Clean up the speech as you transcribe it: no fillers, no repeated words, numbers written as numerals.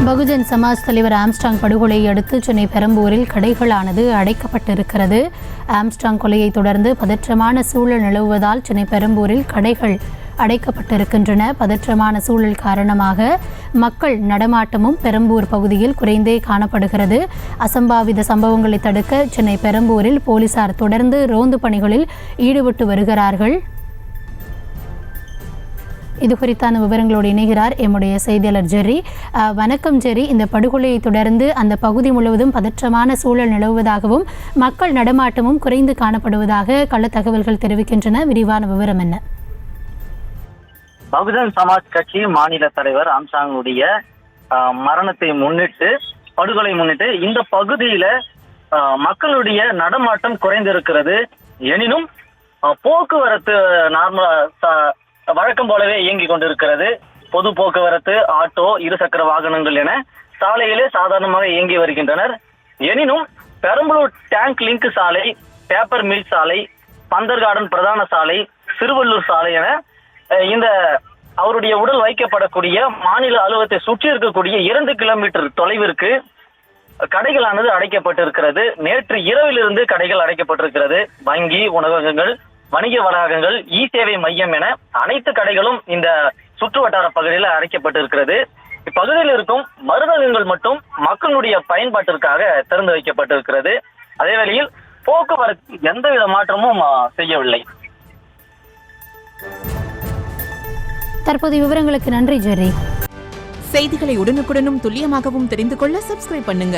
பகுஜன் சமாஜ் தலைவர் ஆம்ஸ்ட்ராங் படுகொலையை அடுத்து சென்னை பெரம்பூரில் கடைகளானது அடைக்கப்பட்டிருக்கிறது. ஆம்ஸ்ட்ராங் கொலையை தொடர்ந்து பதற்றமான சூழல் நிலவுவதால் சென்னை பெரம்பூரில் கடைகள் அடைக்கப்பட்டிருக்கின்றன. பதற்றமான சூழல் காரணமாக மக்கள் நடமாட்டமும் பெரம்பூர் பகுதியில் குறைந்தே காணப்படுகிறது. அசம்பாவித சம்பவங்களை தடுக்க சென்னை பெரம்பூரில் போலீசார் தொடர்ந்து ரோந்து பணிகளில் ஈடுபட்டு வருகிறார்கள். இது குறித்தான விவரங்களோடு இணைகிறார் எம்முடைய செய்தியாளர் ஜெர்ரி. வணக்கம் ஜெர்ரி. இந்த படுகொலையை தொடர்ந்து அந்த பகுதி முழுவதும் பதற்றமான சூழல் நிலவுவதாகவும் மக்கள் நடமாட்டமும் குறைந்து காணப்படுவதாக கள்ள தகவல்கள் தெரிவிக்கின்றன. விரிவான விவரம் என்ன? பகுஜன் சமாஜ் கட்சி மாநில தலைவர் ஆம்ஸ்ட்ராங்குடைய மரணத்தை முன்னிட்டு, படுகொலை முன்னிட்டு இந்த பகுதியில மக்களுடைய நடமாட்டம் குறைந்திருக்கிறது. எனினும் போக்குவரத்து வழக்கம் போலவே இயங்கிக் கொண்டிருக்கிறது. பொது போக்குவரத்து, ஆட்டோ, இருசக்கர வாகனங்கள் என சாலையிலே சாதாரணமாக இயங்கி வருகின்றனர். எனினும் பெரம்பலூர் டேங்க் லிங்க் சாலை, பேப்பர் மில் சாலை, பந்தர் கார்டன் பிரதான சாலை, சிறுவள்ளூர் சாலை என இந்த அவருடைய உடல் வைக்கப்படக்கூடிய மாநில அலுவலகத்தை சுற்றி இருக்கக்கூடிய 2 கிலோமீட்டர் தொலைவிற்கு கடைகளானது அடைக்கப்பட்டிருக்கிறது. நேற்று இரவிலிருந்து கடைகள் அடைக்கப்பட்டிருக்கிறது. வங்கி, உணவகங்கள், வணிக வளாகங்கள், இ சேவை மையம் என அனைத்து கடைகளும் இந்த சுற்று வட்டார பகுதியில் அடைக்கப்பட்டிருக்கிறது. இப்பகுதியில் இருக்கும் மருந்தகங்கள் மட்டும் மக்களுடைய பயன்பாட்டிற்காக திறந்து வைக்கப்பட்டிருக்கிறது. அதே வேளையில் போக்குவரத்து எந்தவித மாற்றமும் செய்யவில்லை. தற்போது விவரங்களுக்கு நன்றி ஜெர்ரி. செய்திகளை உடனுக்குடனும் துல்லியமாகவும் தெரிந்து கொள்ள சப்ஸ்கிரைப் பண்ணுங்க.